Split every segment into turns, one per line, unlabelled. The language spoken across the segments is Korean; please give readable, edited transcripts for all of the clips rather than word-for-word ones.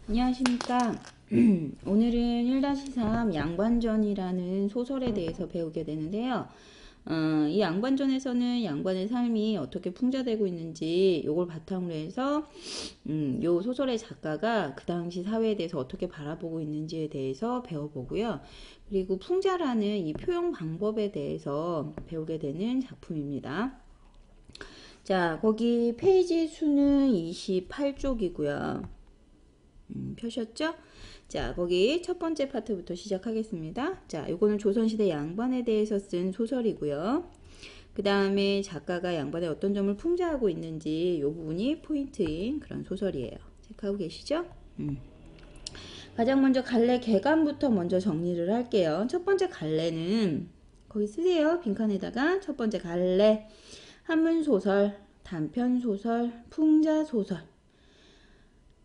안녕하십니까. 오늘은 1-3 양반전이라는 소설에 대해서 배우게 되는데요. 이 양반전에서는 양반의 삶이 어떻게 풍자되고 있는지 요걸 바탕으로 해서 요 소설의 작가가 그 당시 사회에 대해서 어떻게 바라보고 있는지에 대해서 배워보고요. 그리고 풍자라는 이 표현 방법에 대해서 배우게 되는 작품입니다. 자, 거기 페이지 수는 28쪽이고요. 펴셨죠? 자, 거기 첫 번째 파트부터 시작하겠습니다. 자, 요거는 조선시대 양반에 대해서 쓴 소설이고요. 그 다음에 작가가 양반의 어떤 점을 풍자하고 있는지 요 부분이 포인트인 그런 소설이에요. 체크하고 계시죠? 가장 먼저 갈래 개감부터 먼저 정리를 할게요. 첫 번째 갈래는 거기 쓰세요. 빈칸에다가 첫 번째 갈래, 한문소설, 단편소설, 풍자소설.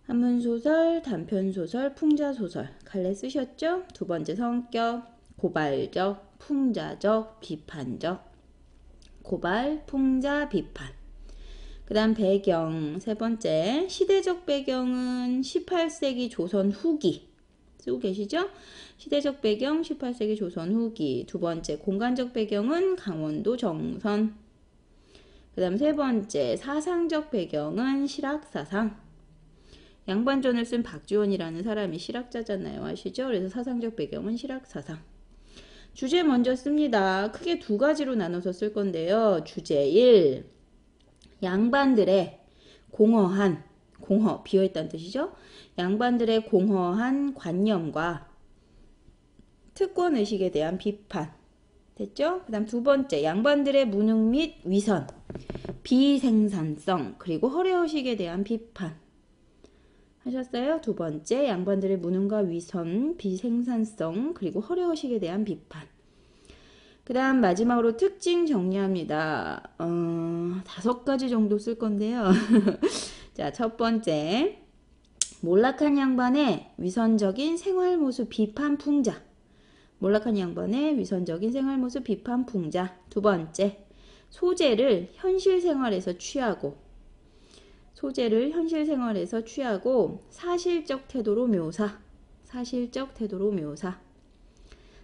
한문소설, 단편소설, 풍자소설 갈래 쓰셨죠? 두 번째 성격, 고발적, 풍자적, 비판적. 고발, 풍자, 비판. 그 다음 배경, 세 번째 시대적 배경은 18세기 조선 후기 쓰고 계시죠? 시대적 배경 18세기 조선 후기. 두 번째 공간적 배경은 강원도 정선. 그 다음 세 번째 사상적 배경은 실학사상. 양반전을 쓴 박지원이라는 사람이 실학자잖아요. 아시죠? 그래서 사상적 배경은 실학사상. 주제 먼저 씁니다. 크게 두 가지로 나눠서 쓸 건데요. 주제 1. 양반들의 공허한, 공허, 비어있다는 뜻이죠. 양반들의 공허한 관념과 특권의식에 대한 비판. 됐죠? 그 다음 두 번째, 양반들의 무능 및 위선, 비생산성, 그리고 허례허식에 대한 비판. 하셨어요? 두 번째, 양반들의 무능과 위선, 비생산성, 그리고 허례허식에 대한 비판. 그 다음 마지막으로 특징 정리합니다. 5가지 정도 쓸 건데요. 자, 첫 번째, 몰락한 양반의 위선적인 생활모습 비판 풍자. 몰락한 양반의 위선적인 생활모습 비판 풍자. 두 번째, 소재를 현실 생활에서 취하고 사실적 태도로 묘사.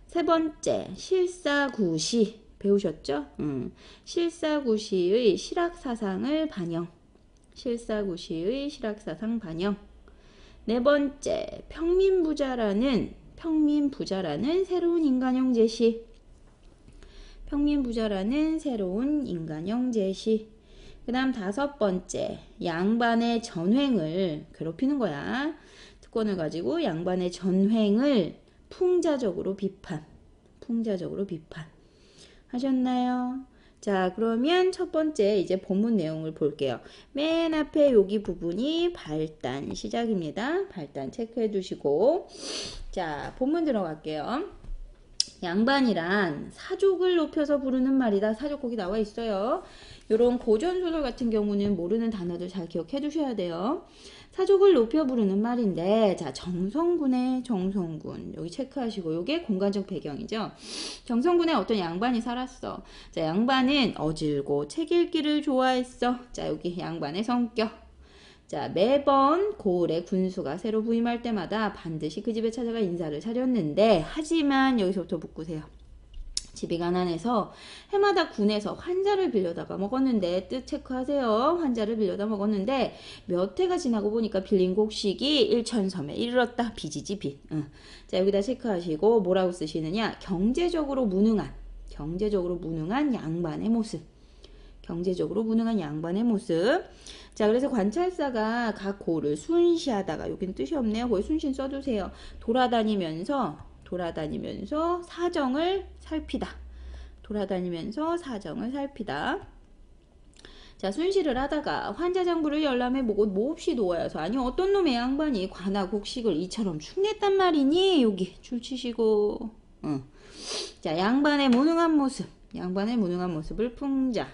세 번째, 실사구시 배우셨죠? 실사구시의 실학사상을 반영. 네 번째, 평민부자라는 새로운 인간형 제시. 그 다음 다섯 번째, 양반의 전횡을 괴롭히는 거야. 특권을 가지고 양반의 전횡을 풍자적으로 비판. 하셨나요? 자, 그러면 첫 번째 이제 본문 내용을 볼게요. 맨 앞에 여기 부분이 발단 시작입니다. 발단 체크해 두시고, 자, 본문 들어갈게요. 양반이란 사족을 높여서 부르는 말이다. 사족 거기 나와 있어요. 요런 고전소설 같은 경우는 모르는 단어들 잘 기억해 두셔야 돼요. 사족을 높여 부르는 말인데, 자, 정성군 여기 체크하시고, 요게 공간적 배경이죠. 정성군에 어떤 양반이 살았어. 자, 양반은 어질고 책 읽기를 좋아했어. 자, 여기 양반의 성격. 자, 매번 고을의 군수가 새로 부임할 때마다 반드시 그 집에 찾아가 인사를 차렸는데, 하지만 여기서부터 묶으세요. 집이 가난해서 해마다 군에서 환자를 빌려다가 먹었는데, 뜻 체크하세요. 환자를 빌려다 먹었는데 몇 해가 지나고 보니까 빌린 곡식이 일천섬에 이르렀다. 빚이지 빚. 자, 여기다 체크하시고 뭐라고 쓰시느냐. 경제적으로 무능한 양반의 모습. 자, 그래서 관찰사가 각 고을을 순시하다가, 여기는 뜻이 없네요. 거기 순신 써두세요. 돌아다니면서 사정을 살피다. 자, 순시를 하다가 환자 장부를 열람해 보고 몹시 노하여서, 아니 어떤 놈의 양반이 관하 곡식을 이처럼 축냈단 말이니. 여기 줄 치시고. 자, 양반의 무능한 모습을 풍자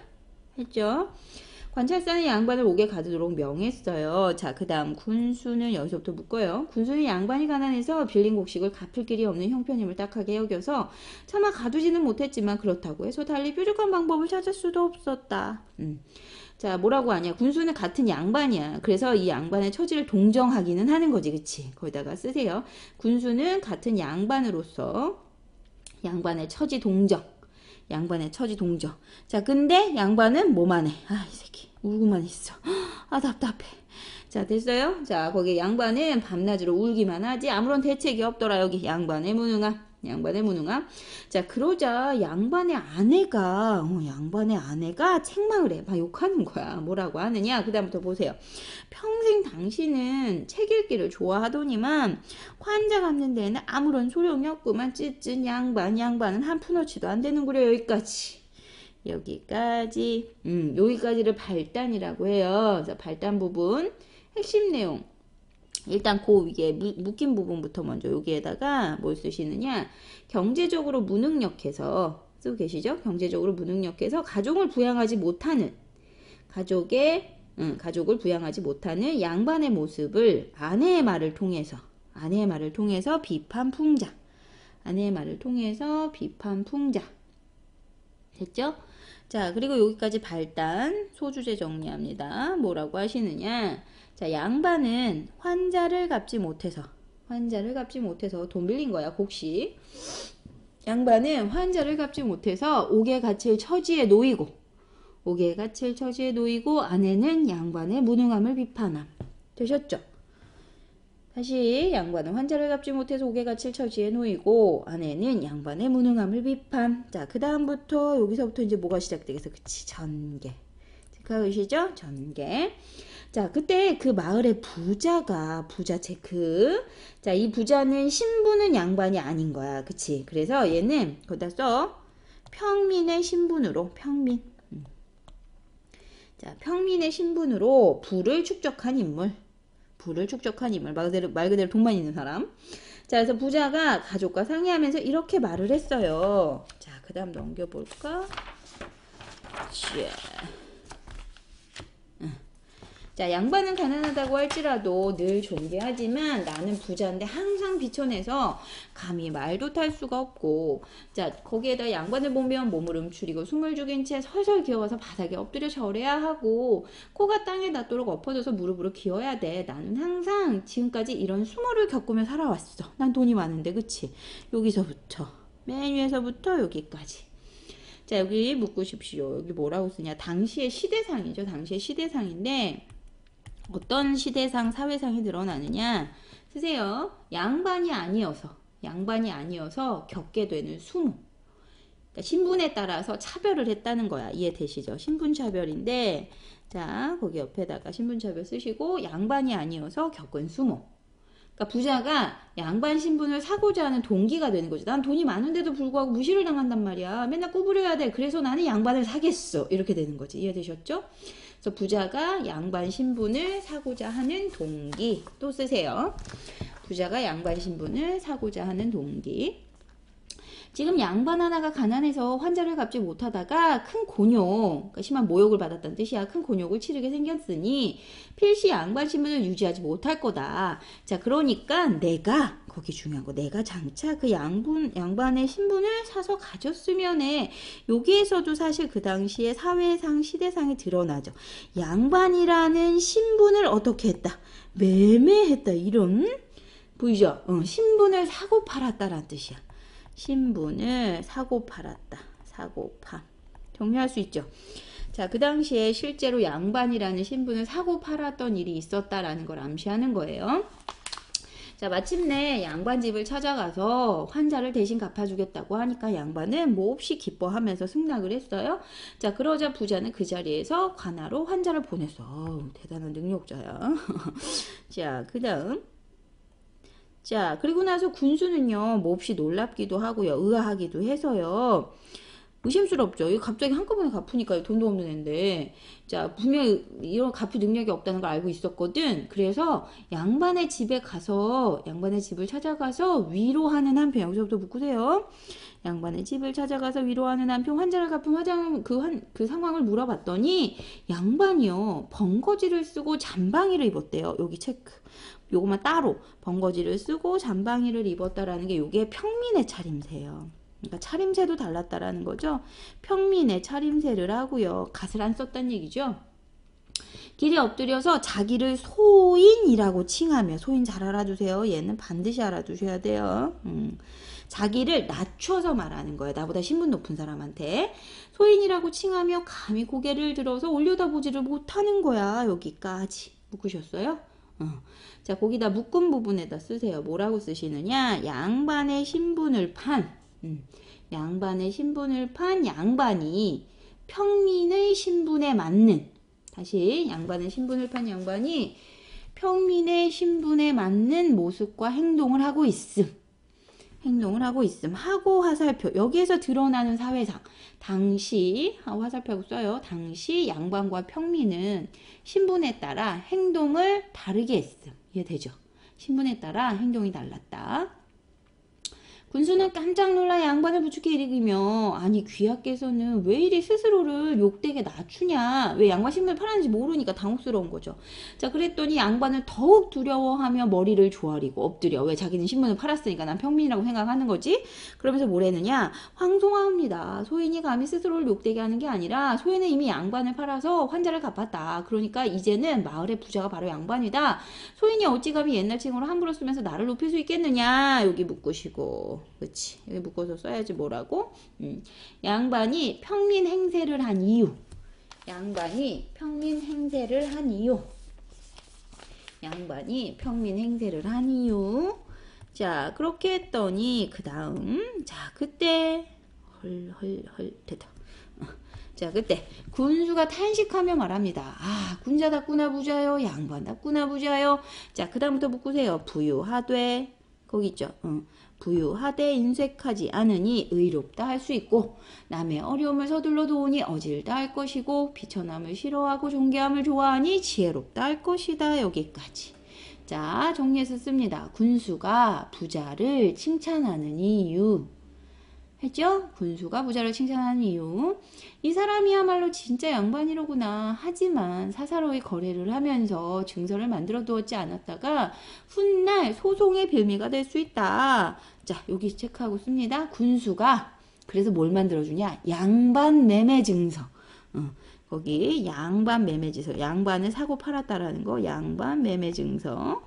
했죠. 관찰사는 양반을 옥에 가두도록 명했어요. 자, 그 다음 군수는 여기서부터 묶어요. 군수는 양반이 가난해서 빌린 곡식을 갚을 길이 없는 형편임을 딱하게 여겨서 차마 가두지는 못했지만 그렇다고 해서 달리 뾰족한 방법을 찾을 수도 없었다. 자, 뭐라고 하냐? 군수는 같은 양반이야. 그래서 이 양반의 처지를 동정하기는 하는 거지, 그치? 거기다가 쓰세요. 군수는 같은 양반으로서 양반의 처지 동정. 양반의 처지 동정. 자, 근데 양반은 뭐만 해? 아, 이 새끼. 울고만 있어. 아, 답답해. 자, 됐어요? 자, 거기 양반은 밤낮으로 울기만 하지 아무런 대책이 없더라. 여기 양반의 무능함. 양반의 무능함. 자, 그러자 양반의 아내가 책망을 해. 막 욕하는 거야. 뭐라고 하느냐? 그 다음부터 보세요. 평생 당신은 책 읽기를 좋아하더니만 환자 갚는 데는 아무런 소용이 없구만. 찌찐 양반은 한 푼어치도 안 되는구려. 여기까지를 발단이라고 해요. 자, 발단 부분 핵심 내용. 일단 그 위에 묶인 부분부터 먼저 여기에다가 뭘 쓰시느냐? 경제적으로 무능력해서 쓰고 계시죠? 경제적으로 무능력해서 가족을 부양하지 못하는 가족을 부양하지 못하는 양반의 모습을 아내의 말을 통해서 비판 풍자. 됐죠? 자, 그리고 여기까지 발단 소주제 정리합니다. 뭐라고 하시느냐? 자, 양반은 환자를 갚지 못해서 돈 빌린 거야, 곡식. 양반은 환자를 갚지 못해서 옥에 갇힐 처지에 놓이고 아내는 양반의 무능함을 비판함. 되셨죠? 다시 양반은 환자를 갚지 못해서 옥에 갇힐 처지에 놓이고 아내는 양반의 무능함을 비판. 자, 그 다음부터 여기서부터 이제 뭐가 시작되겠어? 그치, 전개. 체크하시죠? 전개. 자, 그때 그 마을의 부자 체크. 자, 이 부자는 신부는 양반이 아닌 거야. 그치? 그래서 얘는 거기다 써. 평민의 신분으로. 자, 평민의 신분으로 부를 축적한 인물. 말 그대로 돈만 있는 사람. 자, 그래서 부자가 가족과 상의하면서 이렇게 말을 했어요. 자, 그 다음 넘겨볼까? 자, 양반은 가난하다고 할지라도 늘 존귀하지만 나는 부자인데 항상 비천해서 감히 말도 탈 수가 없고, 자, 거기에다 양반을 보면 몸을 움츠리고 숨을 죽인 채 설설 기어와서 바닥에 엎드려 절해야 하고 코가 땅에 닿도록 엎어져서 무릎으로 기어야 돼. 나는 항상 지금까지 이런 수모를 겪으며 살아왔어. 난 돈이 많은데, 그치? 여기서부터 맨 위에서부터 여기까지. 자, 여기 묶으십시오. 여기 뭐라고 쓰냐? 당시의 시대상이죠. 당시의 시대상인데 어떤 시대상, 사회상이 드러나느냐? 쓰세요. 양반이 아니어서 겪게 되는 수모. 그러니까 신분에 따라서 차별을 했다는 거야. 이해되시죠? 신분차별인데, 자, 거기 옆에다가 신분차별 쓰시고, 양반이 아니어서 겪은 수모. 그러니까 부자가 양반 신분을 사고자 하는 동기가 되는 거죠. 난 돈이 많은데도 불구하고 무시를 당한단 말이야. 맨날 꾸부려야 돼. 그래서 나는 양반을 사겠어. 이렇게 되는 거지. 이해되셨죠? 그래서 부자가 양반 신분을 사고자 하는 동기. 또 쓰세요. 부자가 양반 신분을 사고자 하는 동기. 지금 양반 하나가 가난해서 환자를 갚지 못하다가 큰 곤욕, 그러니까 심한 모욕을 받았다는 뜻이야. 큰 곤욕을 치르게 생겼으니 필시 양반 신분을 유지하지 못할 거다. 자, 그러니까 내가, 거기 중요한 거, 내가 장차 그 양반의 신분을 사서 가졌으면 해. 여기에서도 사실 그 당시에 사회상, 시대상이 드러나죠. 양반이라는 신분을 어떻게 했다? 매매했다. 이런, 보이죠? 신분을 사고 팔았다라는 뜻이야. 신분을 사고 팔았다. 사고파. 정리할 수 있죠. 자, 그 당시에 실제로 양반이라는 신분을 사고 팔았던 일이 있었다라는 걸 암시하는 거예요. 자, 마침내 양반 집을 찾아가서 환자를 대신 갚아주겠다고 하니까 양반은 몹시 기뻐하면서 승낙을 했어요. 자, 그러자 부자는 그 자리에서 관하로 환자를 보냈어. 어우, 대단한 능력자야. 자, 그 다음. 자, 그리고 나서 군수는요, 몹시 놀랍기도 하고요, 의아하기도 해서요, 의심스럽죠. 이거 갑자기 한꺼번에 갚으니까 돈도 없는 앤데, 자, 분명히 이런 갚을 능력이 없다는 걸 알고 있었거든. 그래서 양반의 집을 찾아가서 위로하는 한편, 여기서부터 묶으세요. 양반의 집을 찾아가서 위로하는 한편 환자를 갚은 그 상황을 물어봤더니 양반이요, 번거지를 쓰고 잠방이를 입었대요. 여기 체크. 요거만 따로 번거지를 쓰고 잠방이를 입었다라는 게 요게 평민의 차림새예요. 그러니까 차림새도 달랐다라는 거죠. 평민의 차림새를 하고요. 갓을 안 썼다는 얘기죠. 길에 엎드려서 자기를 소인이라고 칭하며, 소인 잘 알아두세요. 얘는 반드시 알아두셔야 돼요. 자기를 낮춰서 말하는 거예요. 나보다 신분 높은 사람한테. 소인이라고 칭하며 감히 고개를 들어서 올려다보지를 못하는 거야. 여기까지. 묶으셨어요? 자, 거기다 묶은 부분에다 쓰세요. 뭐라고 쓰시느냐? 양반의 신분을 판. 양반의 신분을 판 양반이 평민의 신분에 맞는, 다시 양반의 신분을 판 양반이 평민의 신분에 맞는 모습과 행동을 하고 있음. 하고 화살표. 여기에서 드러나는 사회상. 당시, 화살표하고 써요. 당시 양반과 평민은 신분에 따라 행동을 다르게 했음. 이해되죠? 신분에 따라 행동이 달랐다. 군수는 깜짝 놀라 양반을 부축해 일으키며, 아니 귀하께서는 왜 이리 스스로를 욕되게 낮추냐, 왜 양반 신분을 팔았는지 모르니까 당혹스러운 거죠. 자, 그랬더니 양반을 더욱 두려워하며 머리를 조아리고 엎드려. 왜? 자기는 신분을 팔았으니까 난 평민이라고 생각하는 거지. 그러면서 뭐래느냐, 황송하옵니다. 소인이 감히 스스로를 욕되게 하는 게 아니라 소인은 이미 양반을 팔아서 환자를 갚았다. 그러니까 이제는 마을의 부자가 바로 양반이다. 소인이 어찌 감히 옛날 칭으로 함부로 쓰면서 나를 높일 수 있겠느냐. 여기 묶으시고, 그치, 여기 묶어서 써야지. 뭐라고? 양반이 평민 행세를 한 이유. 양반이 평민 행세를 한 이유. 양반이 평민 행세를 한 이유. 자, 그렇게 했더니 그 다음, 자, 그때 됐다. 자, 그때 군수가 탄식하며 말합니다. 아, 군자답구나 부자요. 양반답구나 부자요. 자, 그 다음부터 묶으세요. 부유하되, 거기 있죠. 부유하되 인색하지 않으니 의롭다 할 수 있고, 남의 어려움을 서둘러 도우니 어질다 할 것이고, 비천함을 싫어하고 존귀함을 좋아하니 지혜롭다 할 것이다. 여기까지. 자, 정리해서 씁니다. 군수가 부자를 칭찬하는 이유. 했죠? 군수가 부자를 칭찬하는 이유. 이 사람이야말로 진짜 양반이로구나. 하지만 사사로이 거래를 하면서 증서를 만들어 두었지 않았다가 훗날 소송의 빌미가 될 수 있다. 자, 여기 체크하고 씁니다. 군수가 그래서 뭘 만들어주냐? 양반 매매 증서. 거기 양반 매매 증서. 양반을 사고 팔았다라는 거. 양반 매매 증서.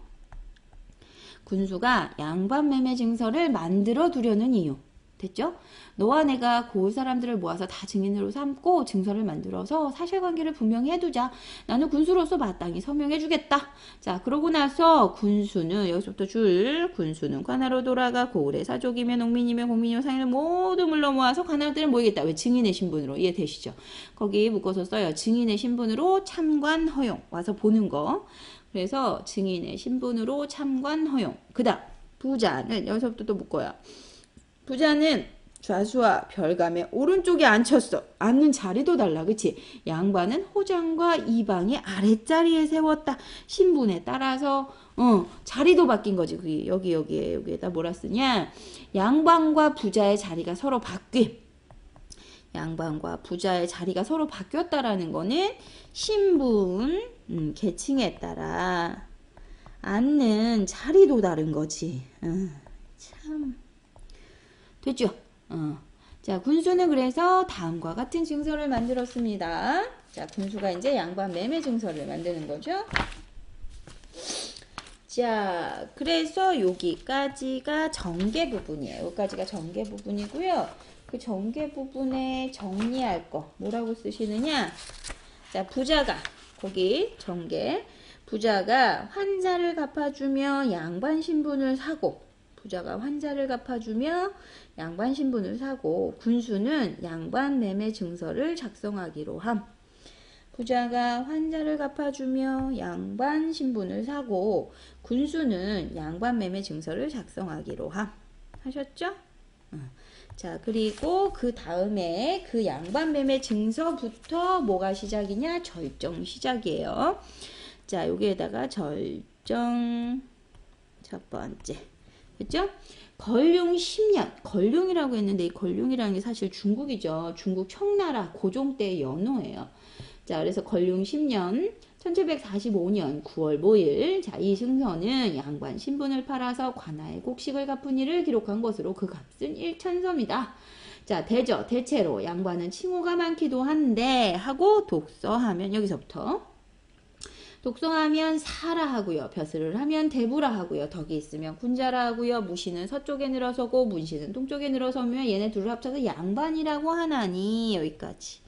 군수가 양반 매매 증서를 만들어 두려는 이유. 됐죠? 너와 내가 그 사람들을 모아서 다 증인으로 삼고 증서를 만들어서 사실관계를 분명히 해두자. 나는 군수로서 마땅히 서명해주겠다. 자, 그러고 나서 군수는, 여기서부터 군수는 관하로 돌아가 고을의 사족이며 농민이며 공민이며 상인을 모두 물러 모아서 관할들을 모이겠다. 왜? 증인의 신분으로. 이해되시죠? 거기 묶어서 써요. 증인의 신분으로 참관 허용. 와서 보는 거. 그래서 증인의 신분으로 참관 허용. 그 다음 부자는 여기서부터 또 묶어요. 부자는 좌수와 별감의 오른쪽에 앉혔어. 앉는 자리도 달라. 그치? 양반은 호장과 이방의 아랫자리에 세웠다. 신분에 따라서 자리도 바뀐 거지. 그게 여기에다 뭐라 쓰냐? 양반과 부자의 자리가 서로 바뀜. 양반과 부자의 자리가 서로 바뀌었다라는 거는 신분, 계층에 따라 앉는 자리도 다른 거지. 참. 됐죠? 자, 군수는 그래서 다음과 같은 증서를 만들었습니다. 자, 군수가 이제 양반 매매 증서를 만드는 거죠. 자, 그래서 여기까지가 전개 부분이에요. 여기까지가 전개 부분이고요. 그 전개 부분에 정리할 거 뭐라고 쓰시느냐? 자, 부자가 거기 전개. 부자가 환자를 갚아주며 양반 신분을 사고, 부자가 환자를 갚아주며 양반 신분을 사고, 군수는 양반 매매 증서를 작성하기로 함. 부자가 환자를 갚아주며 양반 신분을 사고, 군수는 양반 매매 증서를 작성하기로 함. 하셨죠? 자, 그리고 그 다음에 그 양반 매매 증서부터 뭐가 시작이냐? 절정 시작이에요. 자, 여기에다가 절정 첫 번째. 그죠? 걸륭 10년. 걸륭이라고 했는데 이 걸륭이라는 게 사실 중국이죠. 중국 청나라 고종 때의 연호예요. 자, 그래서 걸륭 10년 1745년 9월 5일 자, 이 증서는 양반 신분을 팔아서 관아의 곡식을 갚은 일을 기록한 것으로 그 값은 1천섬이다. 자, 대체로 양반은 칭호가 많기도 한데 하고 독서하면 여기서부터 독성하면 사라 하고요. 벼슬을 하면 대부라 하고요. 덕이 있으면 군자라 하고요. 무시는 서쪽에 늘어서고 문시는 동쪽에 늘어서면 얘네 둘을 합쳐서 양반이라고 하나니 여기까지.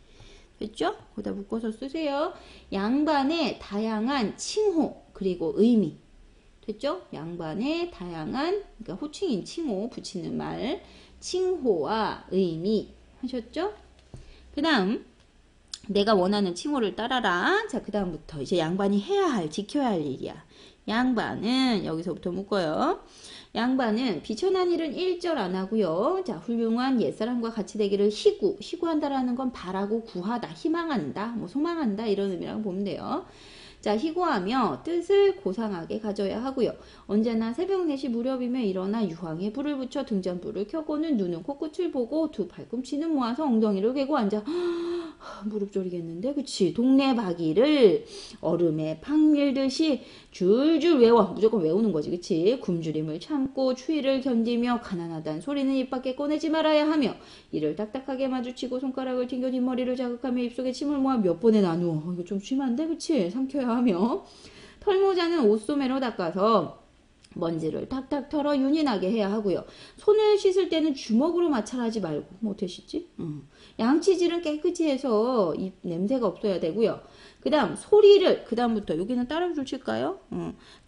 됐죠? 거기다 묶어서 쓰세요. 양반의 다양한 칭호 그리고 의미. 됐죠? 양반의 다양한 그러니까 호칭인 칭호 붙이는 말 칭호와 의미 하셨죠? 그 다음 내가 원하는 칭호를 따라라. 자, 그 다음부터 이제 양반이 해야 할 지켜야 할 일이야. 양반은 여기서부터 묶어요. 양반은 비천한 일은 일절 안 하고요. 자, 훌륭한 옛사람과 같이 되기를 희구한다라는 건 바라고 구하다, 희망한다, 뭐 소망한다 이런 의미라고 보면 돼요. 자, 희구하며 뜻을 고상하게 가져야 하고요. 언제나 새벽 4시 무렵이면 일어나 유황에 불을 붙여 등잔불을 켜고는 눈은 코끝을 보고 두 팔꿈치는 모아서 엉덩이를 괴고 앉아 무릎 졸이겠는데 그치? 동네 바기를 얼음에 팍 밀듯이 줄줄 외워 무조건 외우는 거지 그치? 굶주림을 참고 추위를 견디며 가난하단 소리는 입 밖에 꺼내지 말아야 하며 이를 딱딱하게 마주치고 손가락을 튕겨 뒷머리를 자극하며 입속에 침을 모아 몇 번에 나누어 이거 좀 심한데 그치? 삼켜야 하며 털모자는 옷소매로 닦아서 먼지를 탁탁 털어 윤이 나게 해야 하고요. 손을 씻을 때는 주먹으로 마찰하지 말고 뭐 어떻게 씻지? 양치질은 깨끗이 해서 이 냄새가 없어야 되고요. 그 다음 소리를 그 다음부터 여기는 다른 줄 칠까요?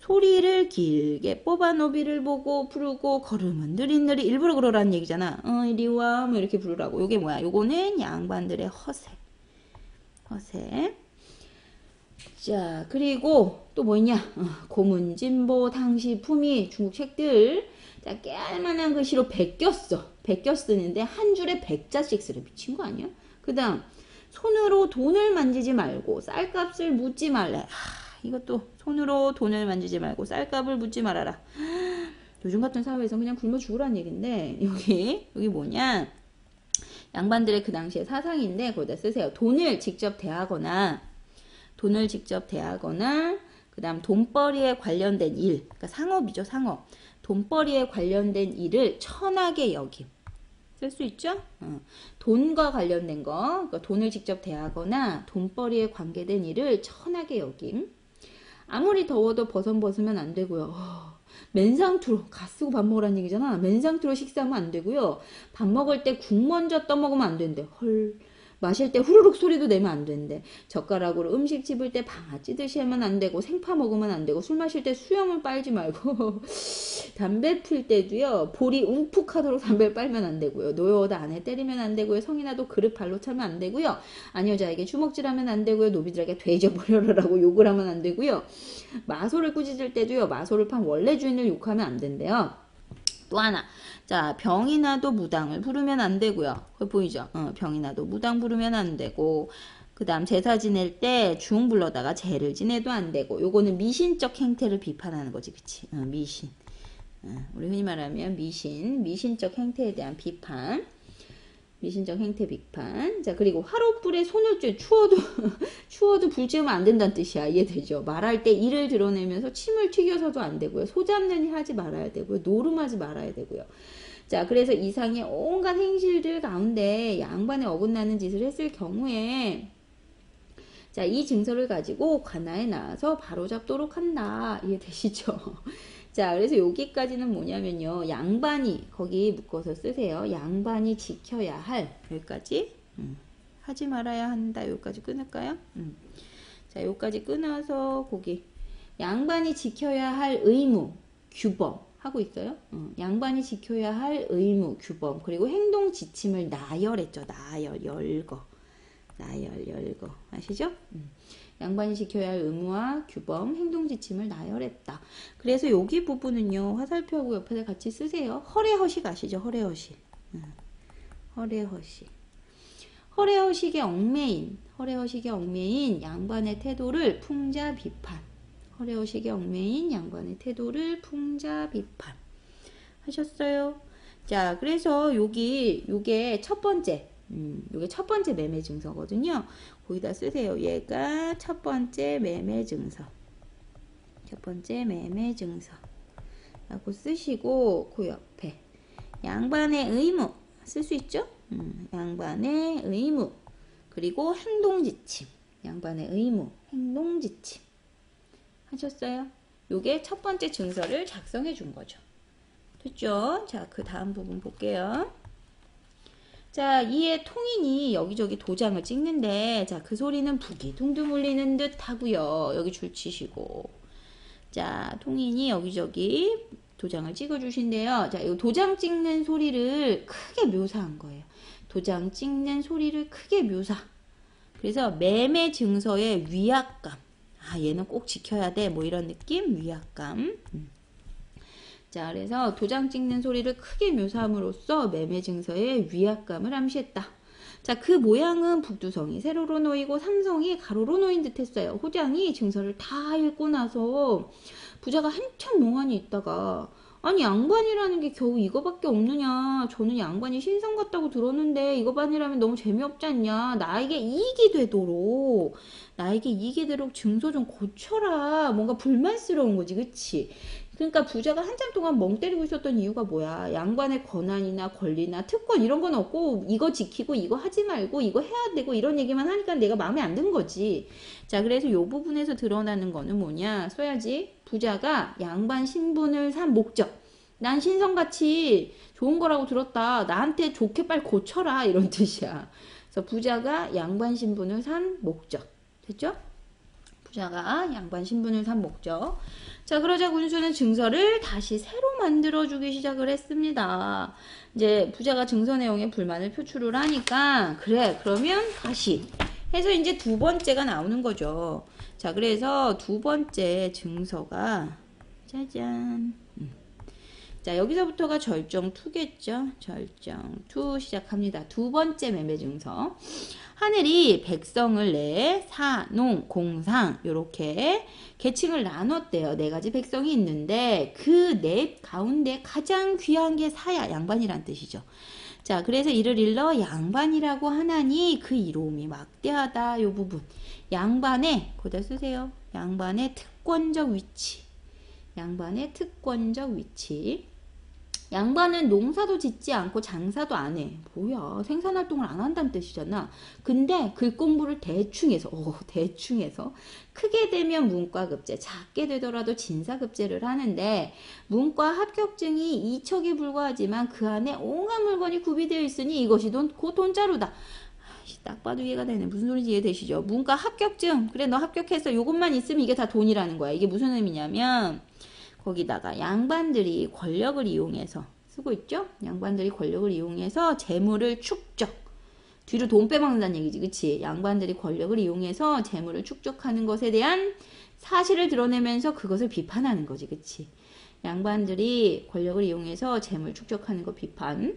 소리를 길게 뽑아 노비를 보고 부르고 걸음은 느릿느릿 일부러 그러라는 얘기잖아. 이리와 뭐 이렇게 부르라고. 요게 뭐야? 요거는 양반들의 허세. 자, 그리고 또 뭐 있냐? 고문, 진보, 당시, 품위, 중국 책들. 자, 깨알만한 글씨로 베껴 쓰는데 한 줄에 100자씩 쓰래. 미친 거 아니야? 그 다음, 손으로 돈을 만지지 말고 쌀값을 묻지 말래. 이것도 손으로 돈을 만지지 말고 쌀값을 묻지 말아라. 요즘 같은 사회에서 그냥 굶어 죽으라는 얘기인데, 여기 뭐냐? 양반들의 그 당시의 사상인데, 거기다 쓰세요. 돈을 직접 대하거나, 그 다음 돈벌이에 관련된 일, 그러니까 상업이죠, 상업. 돈벌이에 관련된 일을 천하게 여김. 쓸 수 있죠? 돈과 관련된 거, 그러니까 돈을 직접 대하거나 돈벌이에 관계된 일을 천하게 여김. 아무리 더워도 벗으면 안 되고요. 맨상투로 가 쓰고 밥 먹으라는 얘기잖아. 맨상투로 식사하면 안 되고요. 밥 먹을 때 국 먼저 떠먹으면 안 된대. 헐. 마실 때 후루룩 소리도 내면 안 된대. 젓가락으로 음식 집을 때 방아 찌듯이 하면 안 되고 생파 먹으면 안 되고 술 마실 때 수염을 빨지 말고 담배 필 때도요. 볼이 움푹하도록 담배를 빨면 안 되고요. 노여워도 안에 때리면 안 되고요. 성이나도 그릇 발로 차면 안 되고요. 아녀자에게 주먹질하면 안 되고요. 노비들에게 돼져버려라라고 욕을 하면 안 되고요. 마소를 꾸짖을 때도요. 마소를 판 원래 주인을 욕하면 안 된대요. 또 하나. 자, 병이 나도 무당을 부르면 안 되고요. 그거 보이죠? 병이 나도 무당 부르면 안 되고, 그 다음 제사 지낼 때 중 불러다가 제를 지내도 안 되고, 요거는 미신적 행태를 비판하는 거지, 그치? 미신. 우리 흔히 말하면 미신적 행태에 대한 비판. 미신적 행태 비판. 자, 그리고 화롯불에 손을 추워도 불 지으면 안 된다는 뜻이야. 이해되죠? 말할 때 이를 드러내면서 침을 튀겨서도 안 되고요. 소 잡는 일 하지 말아야 되고요. 노름하지 말아야 되고요. 자, 그래서 이상의 온갖 행실들 가운데 양반에 어긋나는 짓을 했을 경우에 자, 이 증서를 가지고 관아에 나와서 바로잡도록 한다. 이해되시죠? 자, 그래서 여기까지는 뭐냐면요. 양반이 거기 묶어서 쓰세요. 양반이 지켜야 할 여기까지 하지 말아야 한다. 여기까지 끊을까요? 자, 여기까지 끊어서 거기 양반이 지켜야 할 의무, 규범 하고 있어요. 양반이 지켜야 할 의무, 규범 그리고 행동 지침을 나열했죠. 열거 아시죠? 양반이 지켜야 할 의무와 규범, 행동 지침을 나열했다. 그래서 여기 부분은요. 화살표하고 옆에다 같이 쓰세요. 허례허식 아시죠? 허례허식. 허례허식의 얽매인 양반의 태도를 풍자 비판. 허례허식의 얽매인 양반의 태도를 풍자 비판. 하셨어요? 자, 그래서 요게 첫 번째. 요게 첫 번째 매매 증서거든요. 거기다 쓰세요. 얘가 첫 번째 매매 증서. 라고 쓰시고 그 옆에 양반의 의무 쓸 수 있죠? 양반의 의무 그리고 행동지침. 양반의 의무, 행동지침. 하셨어요? 요게 첫 번째 증서를 작성해 준 거죠. 됐죠? 자, 그 다음 부분 볼게요. 자, 이에 통인이 여기저기 도장을 찍는데, 자, 그 소리는 북이 둥둥 울리는 듯 하고요. 여기 줄 치시고. 자, 통인이 여기저기 도장을 찍어 주신대요. 자, 이 도장 찍는 소리를 크게 묘사한 거예요. 도장 찍는 소리를 크게 묘사. 그래서 매매 증서의 위압감. 아, 얘는 꼭 지켜야 돼. 뭐 이런 느낌? 위압감. 자, 그래서 도장 찍는 소리를 크게 묘사함으로써 매매 증서의 위압감을 암시했다. 자, 그 모양은 북두성이 세로로 놓이고 삼성이 가로로 놓인 듯 했어요. 호장이 증서를 다 읽고 나서 부자가 한참 멍하니 있다가 아니 양반이라는 게 겨우 이거밖에 없느냐. 저는 양반이 신성 같다고 들었는데 이거반이라면 너무 재미없지 않냐. 나에게 이익이 되도록 증서 좀 고쳐라. 뭔가 불만스러운 거지, 그치? 그러니까 부자가 한참 동안 멍 때리고 있었던 이유가 뭐야? 양반의 권한이나 권리나 특권 이런 건 없고 이거 지키고 이거 하지 말고 이거 해야 되고 이런 얘기만 하니까 내가 마음에 안 든 거지. 자, 그래서 요 부분에서 드러나는 거는 뭐냐? 써야지. 부자가 양반 신분을 산 목적. 난 신성같이 좋은 거라고 들었다. 나한테 좋게 빨리 고쳐라. 이런 뜻이야. 그래서 부자가 양반 신분을 산 목적. 됐죠? 부자가 양반 신분을 산 목적. 자, 그러자 군수는 증서를 다시 새로 만들어주기 시작을 했습니다. 이제 부자가 증서 내용에 불만을 표출을 하니까 그래 그러면 다시 해서 이제 두 번째가 나오는 거죠. 자, 그래서 두 번째 증서가 짜잔. 자, 여기서부터가 절정2겠죠. 절정2 시작합니다. 두 번째 매매 증서. 하늘이 백성을 내 사, 농, 공상 요렇게 계층을 나눴대요. 네 가지 백성이 있는데 그 네 가운데 가장 귀한 게 사야, 양반이란 뜻이죠. 자, 그래서 이를 일러 양반이라고 하나니 그 이로움이 막대하다. 요 부분. 양반의, 거기다 쓰세요. 양반의 특권적 위치. 양반의 특권적 위치. 양반은 농사도 짓지 않고 장사도 안 해. 뭐야, 생산활동을 안 한다는 뜻이잖아. 근데 글 공부를 대충 해서 크게 되면 문과급제, 작게 되더라도 진사급제를 하는데 문과 합격증이 2척에 불과하지만 그 안에 온갖 물건이 구비되어 있으니 이것이 곧 돈자루다. 딱 봐도 이해가 되네. 무슨 소리인지 이해되시죠? 문과 합격증. 그래, 너 합격했어. 요것만 있으면 이게 다 돈이라는 거야. 이게 무슨 의미냐면 거기다가 양반들이 권력을 이용해서 쓰고 있죠? 양반들이 권력을 이용해서 재물을 축적. 뒤로 돈 빼먹는다는 얘기지, 그치? 양반들이 권력을 이용해서 재물을 축적하는 것에 대한 사실을 드러내면서 그것을 비판하는 거지, 그치? 양반들이 권력을 이용해서 재물 축적하는 거 비판.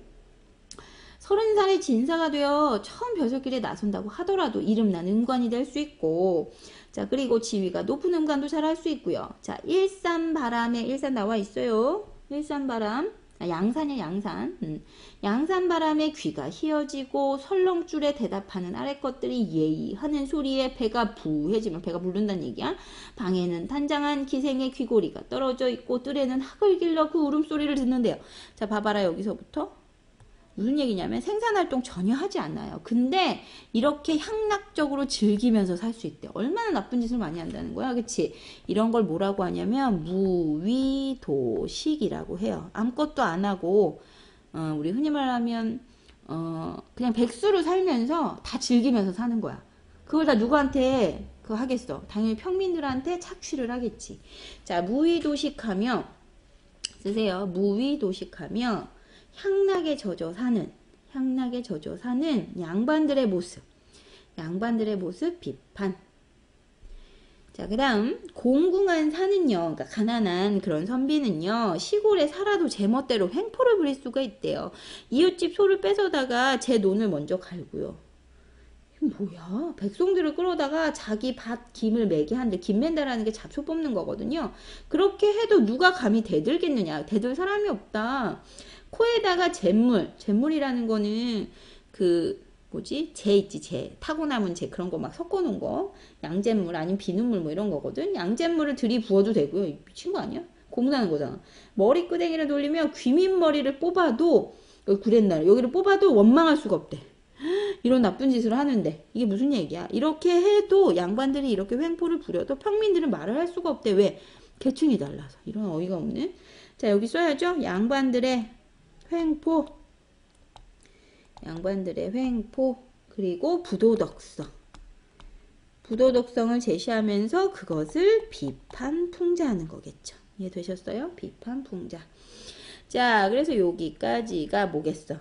30살의 진사가 되어 처음 벼슬길에 나선다고 하더라도 이름난 음관이 될 수 있고, 자, 그리고 지위가 높은 음관도 잘 할 수 있고요. 자, 일산바람에, 일산 나와 있어요. 일산바람. 아, 양산이야, 양산. 양산바람에 귀가 휘어지고 설렁줄에 대답하는 아래 것들이 예의 하는 소리에 배가 부해지면, 배가 부른다는 얘기야. 방에는 단장한 기생의 귀고리가 떨어져 있고 뜰에는 학을 길러 그 울음소리를 듣는데요. 자, 봐봐라. 여기서부터 무슨 얘기냐면 생산활동 전혀 하지 않아요. 근데 이렇게 향락적으로 즐기면서 살 수 있대. 얼마나 나쁜 짓을 많이 한다는 거야. 그치? 이런 걸 뭐라고 하냐면 무위도식이라고 해요. 아무것도 안 하고 우리 흔히 말하면 그냥 백수로 살면서 다 즐기면서 사는 거야. 그걸 다 누구한테 그거 하겠어? 당연히 평민들한테 착취를 하겠지. 자, 무위도식하며 쓰세요. 무위도식하며 향락에 젖어 사는 양반들의 모습 비판. 자, 그 다음 공궁한 사는요, 그러니까 가난한 그런 선비는요, 시골에 살아도 제멋대로 횡포를 부릴 수가 있대요. 이웃집 소를 뺏어다가 제 논을 먼저 갈고요. 뭐야? 백성들을 끌어다가 자기 밭 김을 매게 하는데, 김 맨다라는 게 잡초 뽑는 거거든요. 그렇게 해도 누가 감히 대들겠느냐? 대들 사람이 없다. 코에다가 잿물이라는 거는 재 있지, 재. 타고 남은 재, 그런 거 막 섞어 놓은 거. 양잿물 아니면 비눗물 뭐 이런 거거든. 양잿물을 들이부어도 되고요. 미친 거 아니야? 고문하는 거잖아. 머리끄댕이를 돌리며 귀민머리를 뽑아도, 구렛나루 여기를 뽑아도 원망할 수가 없대. 이런 나쁜 짓을 하는데 이게 무슨 얘기야? 이렇게 해도 양반들이 이렇게 횡포를 부려도 평민들은 말을 할 수가 없대. 왜? 계층이 달라서. 이런 어이가 없네. 자, 여기 써야죠. 양반들의 횡포, 양반들의 횡포, 그리고 부도덕성. 부도덕성을 제시하면서 그것을 비판, 풍자하는 거겠죠. 이해되셨어요? 비판, 풍자. 자, 그래서 여기까지가 뭐겠어?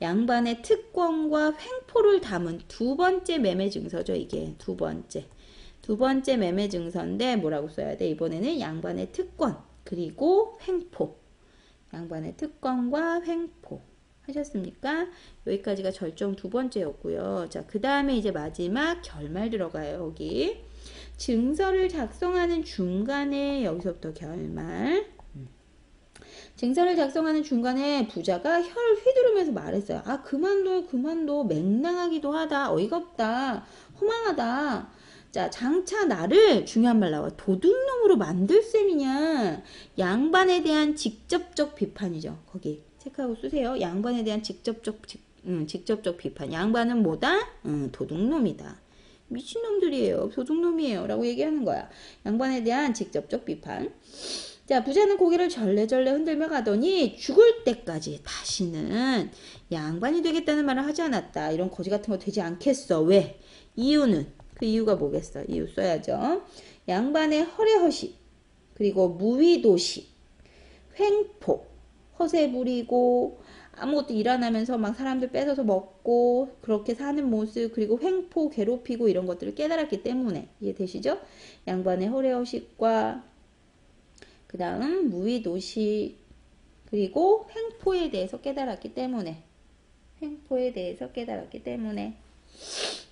양반의 특권과 횡포를 담은 두 번째 매매 증서죠. 이게 두 번째 매매 증서인데 뭐라고 써야 돼? 이번에는 양반의 특권 그리고 횡포. 양반의 특권과 횡포. 하셨습니까? 여기까지가 절정 두 번째였고요. 자, 그 다음에 이제 마지막 결말 들어가요. 여기 증서를 작성하는 중간에 여기서부터 결말. 증서를 작성하는 중간에 부자가 혀를 휘두르면서 말했어요. 아, 그만둬. 맹랑하기도 하다. 어이가 없다. 허망하다. 자, 장차 나를 중요한 말 나와. 도둑놈으로 만들 셈이냐. 양반에 대한 직접적 비판이죠. 거기 체크하고 쓰세요. 양반에 대한 직접적 비판. 양반은 뭐다? 도둑놈이다. 미친놈들이에요. 도둑놈이에요. 라고 얘기하는 거야. 양반에 대한 직접적 비판. 자, 부자는 고개를 절레절레 흔들며 가더니 죽을 때까지 다시는 양반이 되겠다는 말을 하지 않았다. 이런 거지 같은 거 되지 않겠어. 왜? 이유는? 그 이유가 뭐겠어? 이유 써야죠. 양반의 허례허식, 그리고 무위도식, 횡포, 허세 부리고 아무것도 일 안 하면서 막 사람들 뺏어서 먹고 그렇게 사는 모습, 그리고 횡포, 괴롭히고 이런 것들을 깨달았기 때문에. 이해되시죠? 양반의 허례허식과 그 다음 무위도식 그리고 횡포에 대해서 깨달았기 때문에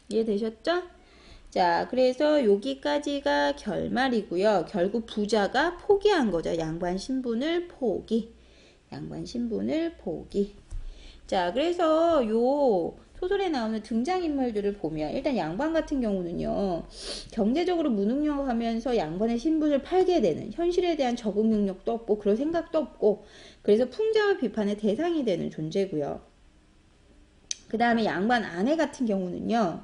이해되셨죠? 자, 그래서 여기까지가 결말이고요. 결국 부자가 포기한 거죠. 양반 신분을 포기. 자, 그래서 요 소설에 나오는 등장인물들을 보면 일단 양반 같은 경우는요. 경제적으로 무능력하면서 양반의 신분을 팔게 되는, 현실에 대한 적응 능력도 없고 그럴 생각도 없고, 그래서 풍자와 비판의 대상이 되는 존재고요. 그 다음에 양반 아내 같은 경우는요.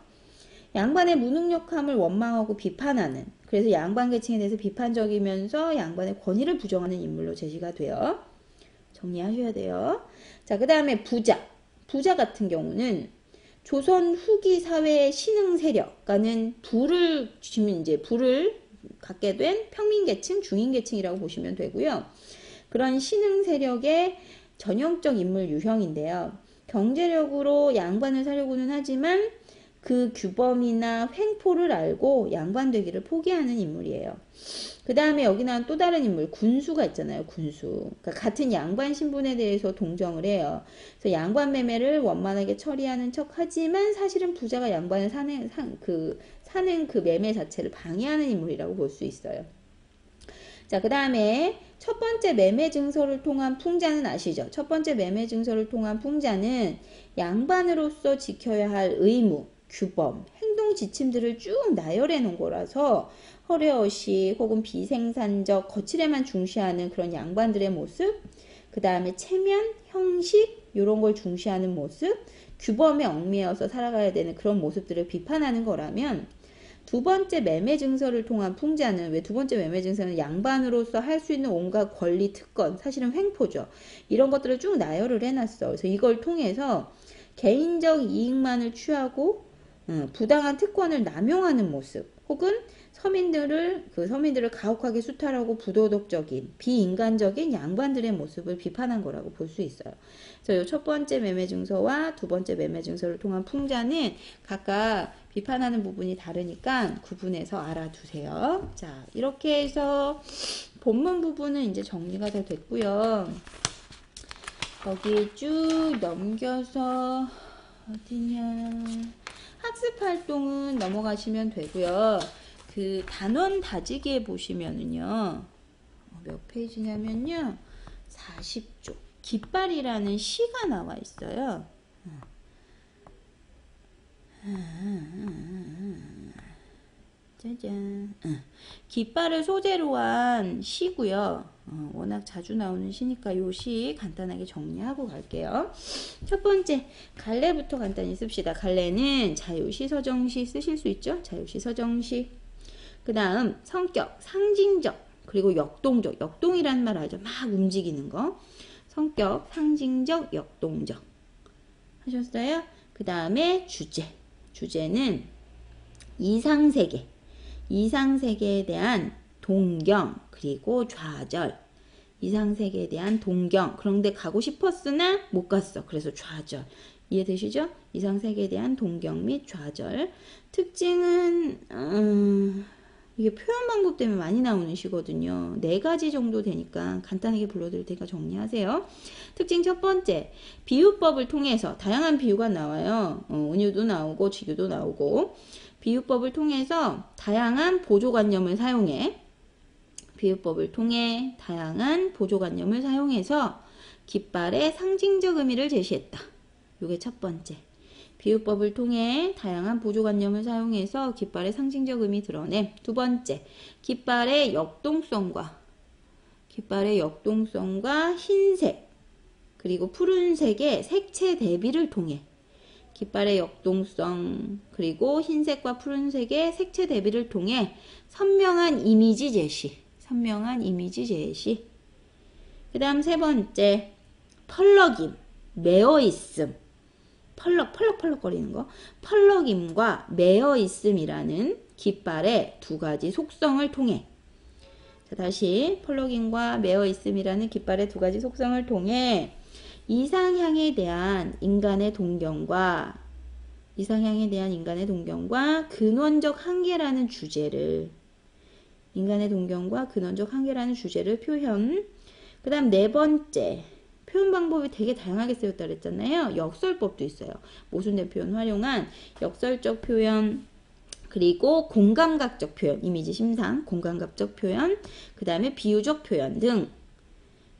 양반의 무능력함을 원망하고 비판하는, 그래서 양반 계층에 대해서 비판적이면서 양반의 권위를 부정하는 인물로 제시가 돼요. 정리하셔야 돼요. 자, 그 다음에 부자 같은 경우는 조선 후기 사회의 신흥 세력과는 부를 갖게 된 평민계층, 중인계층이라고 보시면 되고요. 그런 신흥 세력의 전형적 인물 유형인데요. 경제력으로 양반을 사려고는 하지만 그 규범이나 횡포를 알고 양반 되기를 포기하는 인물이에요. 그 다음에 여기 나온 또 다른 인물, 군수가 있잖아요. 군수. 그러니까 같은 양반 신분에 대해서 동정을 해요. 그래서 양반 매매를 원만하게 처리하는 척 하지만 사실은 부자가 양반을 사는 그 매매 자체를 방해하는 인물이라고 볼 수 있어요. 자, 그 다음에 첫 번째 매매 증서를 통한 풍자는 아시죠? 첫 번째 매매 증서를 통한 풍자는 양반으로서 지켜야 할 의무, 규범, 행동 지침들을 쭉 나열해 놓은 거라서 허례허식 혹은 비생산적 거칠에만 중시하는 그런 양반들의 모습, 그 다음에 체면, 형식 이런 걸 중시하는 모습, 규범에 얽매여서 살아가야 되는 그런 모습들을 비판하는 거라면, 두 번째 매매 증서를 통한 풍자는, 왜 두 번째 매매 증서는 양반으로서 할 수 있는 온갖 권리, 특권, 사실은 횡포죠. 이런 것들을 쭉 나열을 해놨어. 그래서 이걸 통해서 개인적 이익만을 취하고 부당한 특권을 남용하는 모습, 혹은 서민들을 가혹하게 수탈하고 부도덕적인, 비인간적인 양반들의 모습을 비판한 거라고 볼 수 있어요. 그래서 이 첫 번째 매매 증서와 두 번째 매매 증서를 통한 풍자는 각각 비판하는 부분이 다르니까 구분해서 알아두세요. 자, 이렇게 해서 본문 부분은 이제 정리가 다 됐고요. 거기 쭉 넘겨서 어디냐, 학습 활동은 넘어가시면 되고요. 그 단원 다지기에 보시면은요, 몇 페이지냐면요, 40쪽 깃발이라는 시가 나와 있어요. 짜잔. 깃발을 소재로 한 시고요. 워낙 자주 나오는 시니까 요 시 간단하게 정리하고 갈게요. 첫 번째, 갈래부터 간단히 씁시다. 갈래는 자유시, 서정시 쓰실 수 있죠? 자유시, 서정시. 그 다음, 성격, 상징적, 그리고 역동적. 역동이라는 말 알죠? 막 움직이는 거. 성격, 상징적, 역동적. 하셨어요? 그 다음에 주제. 주제는 이상세계. 이상세계에 대한 동경, 그리고 좌절. 이상세계에 대한 동경. 그런데 가고 싶었으나 못 갔어. 그래서 좌절. 이해되시죠? 이상세계에 대한 동경 및 좌절. 특징은 이게 표현 방법 때문에 많이 나오는 시거든요. 4가지 정도 되니까 간단하게 불러드릴 테니까 정리하세요. 특징 첫 번째, 비유법을 통해서 다양한 비유가 나와요. 은유도 나오고 직유도 나오고. 비유법을 통해서 다양한 보조관념을 사용해 비유법을 통해 다양한 보조관념을 사용해서 깃발의 상징적 의미를 제시했다. 이게 첫 번째. 비유법을 통해 다양한 보조관념을 사용해서 깃발의 상징적 의미 드러냄. 두 번째, 깃발의 역동성과 흰색 그리고 푸른색의 색채 대비를 통해 깃발의 역동성 그리고 흰색과 푸른색의 색채 대비를 통해 선명한 이미지 제시. 그 다음 세 번째, 펄럭임, 매어있음. 펄럭거리는 거. 펄럭임과 매어있음이라는 깃발의 2가지 속성을 통해. 자, 다시 펄럭임과 매어있음이라는 깃발의 2가지 속성을 통해 이상향에 대한 인간의 동경과 근원적 한계라는 주제를 표현. 그 다음 네 번째, 표현 방법이 되게 다양하게 쓰였다 그랬잖아요. 역설법도 있어요. 모순된 표현 활용한 역설적 표현, 그리고 공감각적 표현, 이미지 심상, 공감각적 표현, 그 다음에 비유적 표현 등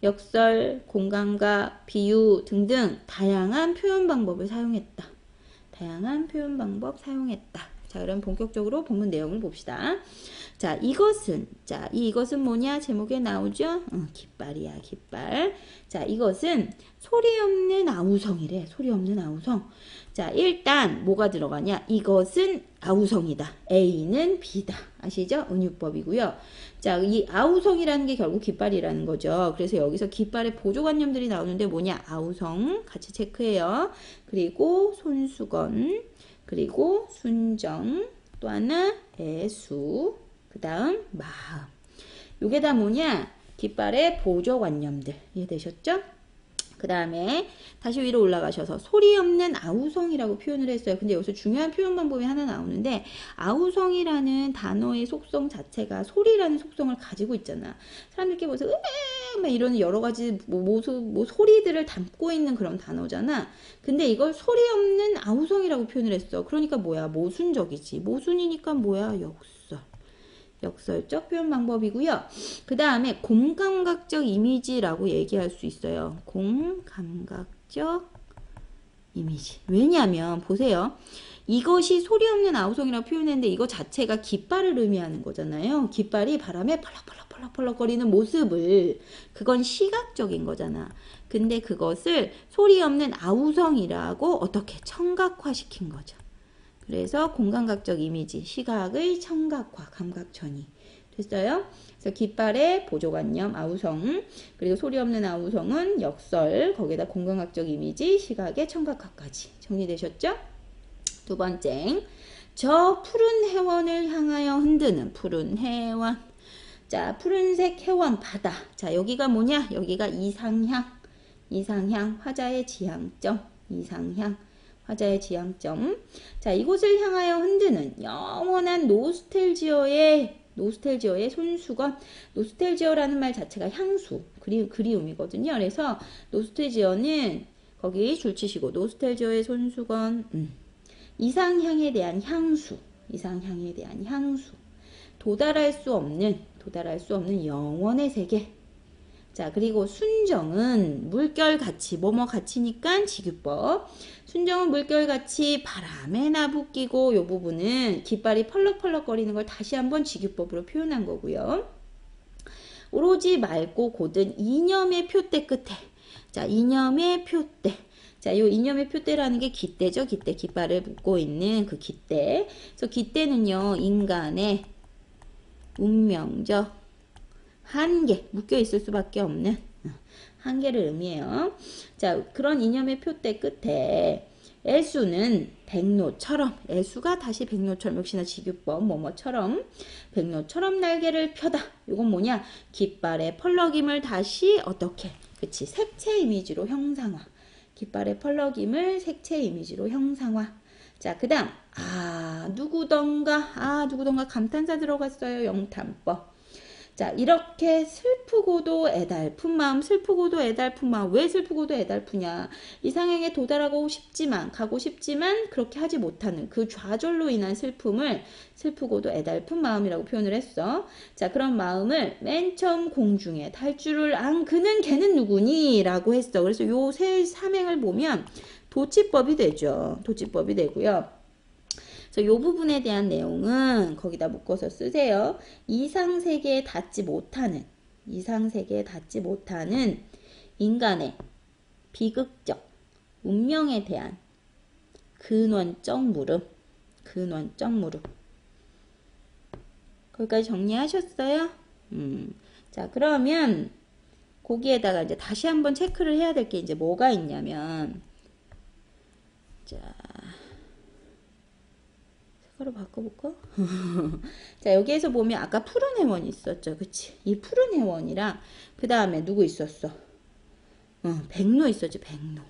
역설, 공감각, 비유 등등 다양한 표현 방법을 사용했다. 자, 그럼 본격적으로 본문 내용을 봅시다. 자, 이것은 뭐냐? 제목에 나오죠? 깃발이야, 깃발. 자, 이것은 소리 없는 아우성이래. 소리 없는 아우성. 자, 일단 뭐가 들어가냐? 이것은 아우성이다. A는 B다. 아시죠? 은유법이고요. 자, 이 아우성이라는 게 결국 깃발이라는 거죠. 그래서 여기서 깃발의 보조관념들이 나오는데 뭐냐? 아우성 같이 체크해요. 그리고 손수건, 그리고 순정, 또 하나 애수, 그 다음 마음. 요게 다 뭐냐? 깃발의 보조관념들. 이해되셨죠? 그 다음에 다시 위로 올라가셔서 소리 없는 아우성이라고 표현을 했어요. 근데 여기서 중요한 표현 방법이 하나 나오는데, 아우성이라는 단어의 속성 자체가 소리라는 속성을 가지고 있잖아. 사람들께 보면서 막 이런 여러 가지 소리들을 담고 있는 그런 단어잖아. 근데 이걸 소리 없는 아우성이라고 표현을 했어. 그러니까 뭐야? 모순적이지. 모순이니까 뭐야? 역설적 표현 방법이고요. 그 다음에 공감각적 이미지라고 얘기할 수 있어요. 공감각적 이미지. 왜냐하면 보세요. 이것이 소리 없는 아우성이라고 표현했는데 이거 자체가 깃발을 의미하는 거잖아요. 깃발이 바람에 펄럭거리는 모습을, 그건 시각적인 거잖아. 근데 그것을 소리 없는 아우성이라고 어떻게 청각화시킨 거죠. 그래서 공감각적 이미지, 시각의 청각화, 감각전이 됐어요. 그래서 깃발의 보조관념, 아우성, 그리고 소리 없는 아우성은 역설, 거기에다 공감각적 이미지, 시각의 청각화까지 정리되셨죠? 두 번째, 저 푸른 해원을 향하여 흔드는 푸른 해원. 자, 푸른색 해원, 바다. 자, 여기가 뭐냐? 여기가 이상향, 화자의 지향점, 화자의 지향점. 자, 이곳을 향하여 흔드는 영원한 노스텔지어의 손수건. 노스텔지어라는 말 자체가 향수, 그리움이거든요. 그래서 노스텔지어는 거기 줄치시고 노스텔지어의 손수건. 이상향에 대한 향수. 도달할 수 없는 영원의 세계. 자, 그리고 순정은 물결같이, 뭐뭐 같이니까 직유법. 순정은 물결같이 바람에 나부끼고 요 부분은 깃발이 펄럭펄럭 거리는 걸 다시 한번 직유법으로 표현한 거고요. 오로지 맑고 곧은 이념의 표대 끝에. 자, 이념의 표대. 자, 요 이념의 표대라는 게 깃대죠. 깃대. 깃발을 묶고 있는 그 깃대. 그래서 깃대는요, 인간의 운명적 한계, 묶여 있을 수밖에 없는 한계를 의미해요. 자, 그런 이념의 표대 끝에 애수는 백로처럼, 애수가 다시 백로처럼, 역시나 직유법 뭐뭐처럼 백로처럼 날개를 펴다. 이건 뭐냐? 깃발의 펄럭임을 다시 어떻게? 그치, 색채 이미지로 형상화. 깃발의 펄럭임을 색채 이미지로 형상화. 자, 그 다음 누구던가 감탄사 들어갔어요. 영탄법. 자, 이렇게 슬프고도 애달픈 마음, 슬프고도 애달픈 마음. 왜 슬프고도 애달프냐? 이상향에 도달하고 싶지만, 가고 싶지만 그렇게 하지 못하는 그 좌절로 인한 슬픔을 슬프고도 애달픈 마음이라고 표현을 했어. 자, 그런 마음을 맨 처음 공중에 탈주를 안 그는 걔는 누구니? 라고 했어. 그래서 요 세 삼행을 보면 도치법이 되죠. 도치법이 되고요. 그래서 이 부분에 대한 내용은 거기다 묶어서 쓰세요. 이상세계에 닿지 못하는 인간의 비극적 운명에 대한 근원적 물음. 거기까지 정리하셨어요? 자, 그러면 거기에다가 이제 다시 한번 체크를 해야 될 게 이제 뭐가 있냐면, 자, 색깔을 바꿔볼까? 자, 여기에서 보면 아까 푸른 해원이 있었죠. 그치? 이 푸른 해원이랑 그 다음에 누구 있었어? 백로 있었지. 백로.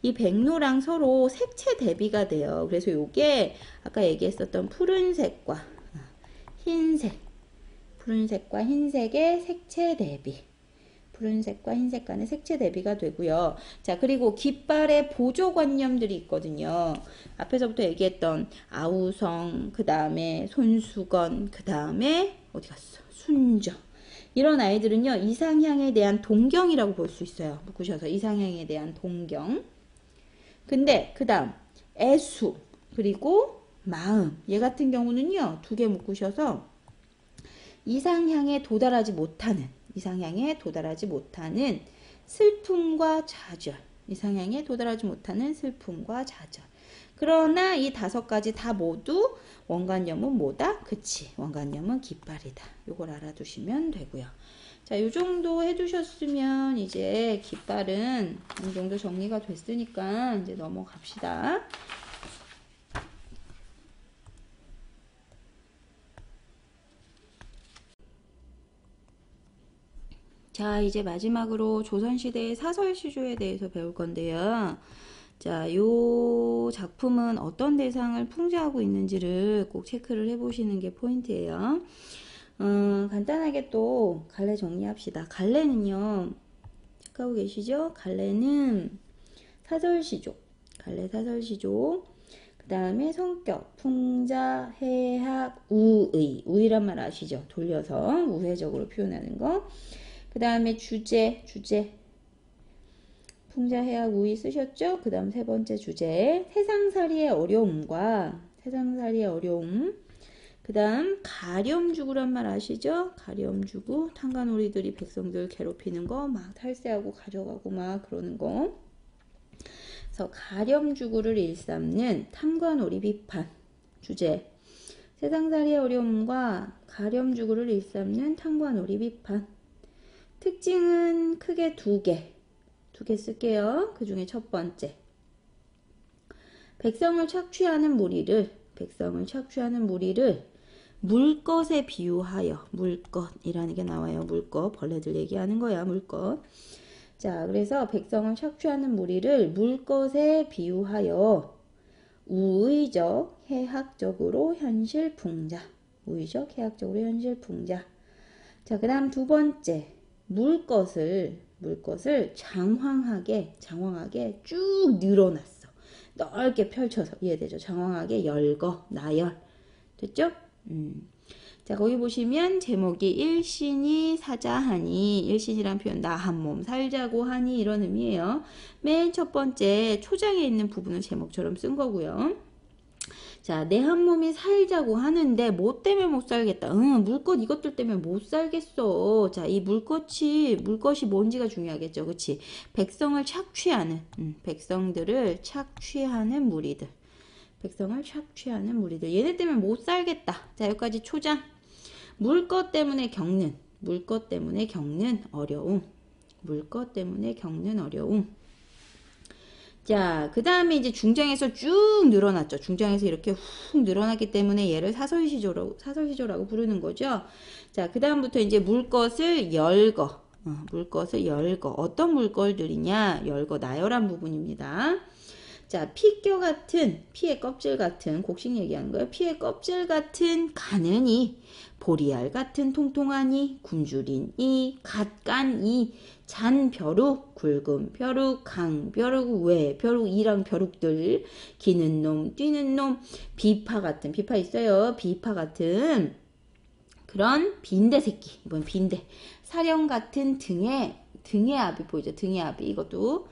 이 백로랑 서로 색채 대비가 돼요. 그래서 요게 아까 얘기했었던 푸른색과 흰색, 푸른색과 흰색의 색채 대비. 푸른색과 흰색 간의 색채 대비가 되고요. 자, 그리고 깃발의 보조관념들이 있거든요. 앞에서부터 얘기했던 아우성, 그 다음에 손수건, 그 다음에 어디 갔어? 순정. 이런 아이들은요, 이상향에 대한 동경이라고 볼 수 있어요. 묶으셔서 이상향에 대한 동경. 근데 그 다음 애수, 그리고 마음. 얘 같은 경우는요, 두 개 묶으셔서 이상향에 도달하지 못하는 슬픔과 좌절. 이상향에 도달하지 못하는 슬픔과 좌절. 그러나 이 다섯 가지 다 모두 원관념은 뭐다? 그치, 원관념은 깃발이다. 요걸 알아두시면 되고요. 자, 요 정도 해두셨으면 이제 깃발은 어느 정도 정리가 됐으니까 이제 넘어갑시다. 자, 이제 마지막으로 조선시대의 사설시조에 대해서 배울 건데요. 자, 요 작품은 어떤 대상을 풍자하고 있는지를 꼭 체크를 해보시는 게 포인트예요. 간단하게 또 갈래 정리합시다. 갈래는요, 체크하고 계시죠? 갈래는 사설시조, 갈래 사설시조. 그 다음에 성격, 풍자, 해학, 우의. 우의란 말 아시죠? 돌려서 우회적으로 표현하는 거. 그 다음에 주제. 풍자, 해학, 우의 쓰셨죠? 그 다음 세 번째 주제. 세상살이의 어려움. 그 다음 가렴주구란 말 아시죠? 가렴주구. 탄간오리들이 백성들 괴롭히는 거, 막 탈세하고 가져가고 막 그러는 거. 그래서 가렴주구를 일삼는 탄관오리 비판. 주제. 세상살이의 어려움과 가렴주구를 일삼는 탄관오리 비판. 특징은 크게 두 개 쓸게요. 그 중에 첫 번째. 백성을 착취하는 무리를 물것에 비유하여. 물것이라는 게 나와요. 물것. 벌레들 얘기하는 거야. 물것. 자, 그래서 백성을 착취하는 무리를 물것에 비유하여 우의적, 해학적으로 현실 풍자. 자, 그 다음 두 번째. 물것을 장황하게 쭉 늘어놨어. 넓게 펼쳐서. 이해되죠? 장황하게 나열. 됐죠? 자, 자, 거기 보시면 제목이 일신이 사자하니, 일신이란 표현 나 한 몸 살자고 하니 이런 의미예요. 맨 첫 번째 초장에 있는 부분을 제목처럼 쓴 거고요. 자, 내 한 몸이 살자고 하는데 뭐 때문에 못 살겠다. 물것 이것들 때문에 못 살겠어. 자, 이 물것이 뭔지가 중요하겠죠. 그치? 백성을 착취하는, 백성들을 착취하는 무리들. 백성을 착취하는 무리들. 얘네 때문에 못 살겠다. 자, 여기까지 초장. 물것 때문에 겪는 어려움. 물것 때문에 겪는 어려움. 자, 그 다음에 이제 중장에서 쭉 늘어났죠. 중장에서 이렇게 훅 늘어났기 때문에 얘를 사설시조라고 부르는 거죠. 자, 그 다음부터 이제 물것을 열거. 물것을 열거. 어떤 물건들이냐? 열거, 나열한 부분입니다. 자, 피의 껍질 같은, 곡식 얘기하는 거예요. 피의 껍질 같은 가는이, 보리알 같은 통통하니, 굶주린이, 갓간이, 잔벼룩, 굵은 벼룩, 강벼룩, 벼룩이랑 벼룩들, 기는 놈, 뛰는 놈, 비파 있어요. 비파 같은 그런 빈대 새끼, 이번 빈대. 사령 같은 등에 압이 보이죠. 등에 압이, 이것도.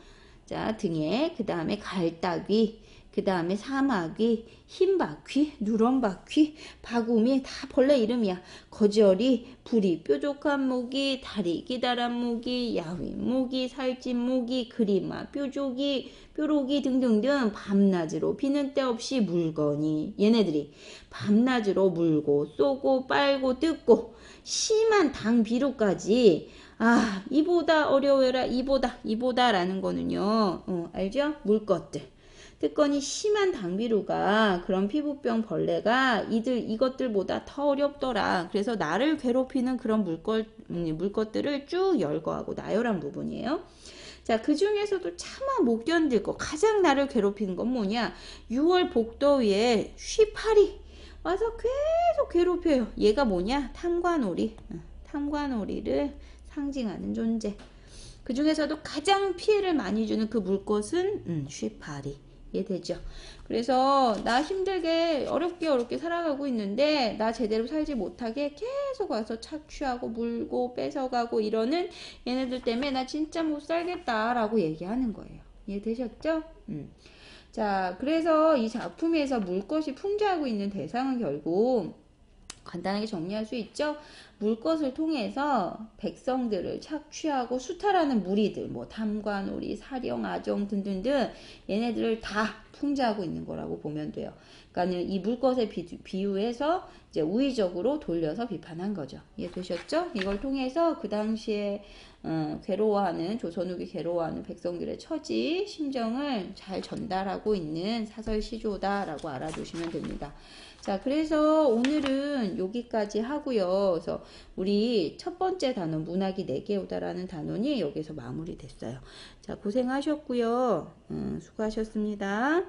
자, 등에, 그 다음에 갈따귀, 그 다음에 사마귀, 흰바퀴, 누런바퀴, 바구미, 다 벌레 이름이야. 거지어리, 부리, 뾰족한 모기, 다리 기다란 모기, 야윈 모기, 살찐 모기, 그리마, 뾰족이, 뾰로기 등등등 밤낮으로 비는 때 없이 물거니 얘네들이 밤낮으로 물고 쏘고 빨고 뜯고 심한 당비루까지 이보다 어려워라 이보다라는 거는요. 알죠? 물것들. 특건이 심한 당비루가 그런 피부병 벌레가 이것들보다 더 어렵더라. 그래서 나를 괴롭히는 그런 물것들을 쭉 열거하고 나열한 부분이에요. 자, 그 중에서도 차마 못 견딜 거, 가장 나를 괴롭히는 건 뭐냐? 6월 복더위에 쉬파리 와서 계속 괴롭혀요. 얘가 뭐냐? 탐관오리. 탐관오리를 상징하는 존재. 그 중에서도 가장 피해를 많이 주는 그 물것은 쉬파리. 이해되죠? 그래서 나 힘들게 어렵게 살아가고 있는데 나 제대로 살지 못하게 계속 와서 착취하고 물고 뺏어가고 이러는 얘네들 때문에 나 진짜 못 살겠다 라고 얘기하는 거예요. 이해되셨죠? 자, 그래서 이 작품에서 물것이 풍자하고 있는 대상은 결국 간단하게 정리할 수 있죠. 물것을 통해서 백성들을 착취하고 수탈하는 무리들, 뭐 탐관오리, 사령, 아정 등등등 얘네들을 다 풍자하고 있는 거라고 보면 돼요. 그러니까는 이 물것에 비유해서 이제 우의적으로 돌려서 비판한 거죠. 이해되셨죠? 이걸 통해서 그 당시에 조선 후기 괴로워하는 백성들의 처지, 심정을 잘 전달하고 있는 사설시조다라고 알아두시면 됩니다. 자, 그래서 오늘은 여기까지 하고요. 그래서 우리 첫 번째 단원 문학이 내게 오다라는 단원이 여기서 마무리됐어요. 자, 고생하셨고요. 수고하셨습니다.